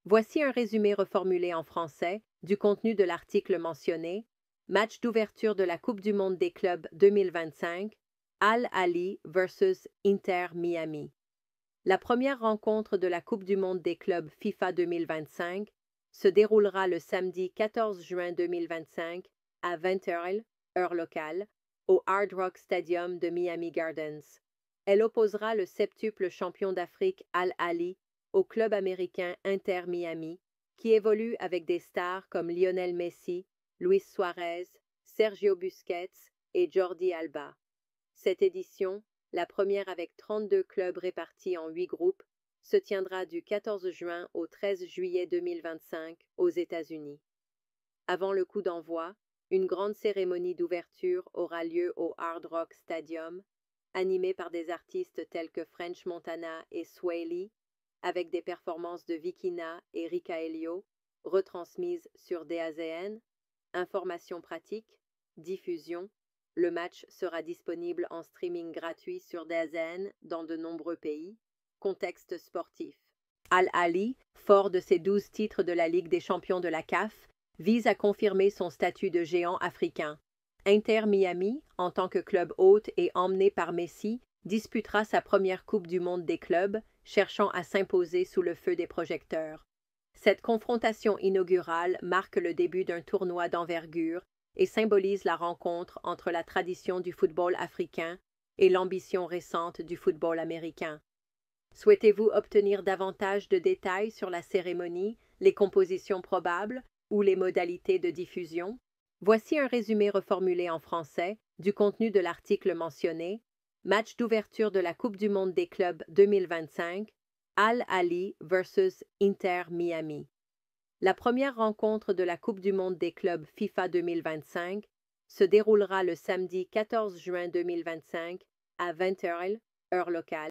Voici un résumé reformulé en français du contenu de l'article mentionné. Match d'ouverture de la Coupe du monde des clubs 2025, Al Ahly vs Inter Miami. La première rencontre de la Coupe du monde des clubs FIFA 2025 se déroulera le samedi 14 juin 2025 à 20h, heure locale, au Hard Rock Stadium de Miami Gardens. Elle opposera le septuple champion d'Afrique Al Ahly au club américain Inter Miami, qui évolue avec des stars comme Lionel Messi, Luis Suarez, Sergio Busquets et Jordi Alba. Cette édition, la première avec 32 clubs répartis en 8 groupes, se tiendra du 14 juin au 13 juillet 2025 aux États-Unis. Avant le coup d'envoi, une grande cérémonie d'ouverture aura lieu au Hard Rock Stadium, animée par des artistes tels que French Montana et Swae Lee, avec des performances de Vikina et Rika Elio, retransmises sur DAZN. Informations pratiques, diffusion. Le match sera disponible en streaming gratuit sur DAZN dans de nombreux pays. Contexte sportif. Al Ahly, fort de ses 12 titres de la Ligue des champions de la CAF, vise à confirmer son statut de géant africain. Inter Miami, en tant que club hôte et emmené par Messi, disputera sa première Coupe du monde des clubs, cherchant à s'imposer sous le feu des projecteurs. Cette confrontation inaugurale marque le début d'un tournoi d'envergure et symbolise la rencontre entre la tradition du football africain et l'ambition récente du football américain. Souhaitez-vous obtenir davantage de détails sur la cérémonie, les compositions probables ou les modalités de diffusion? Voici un résumé reformulé en français du contenu de l'article mentionné. Match d'ouverture de la Coupe du monde des clubs 2025, Al Ahly vs Inter Miami. La première rencontre de la Coupe du monde des clubs FIFA 2025 se déroulera le samedi 14 juin 2025 à 20h, heure locale.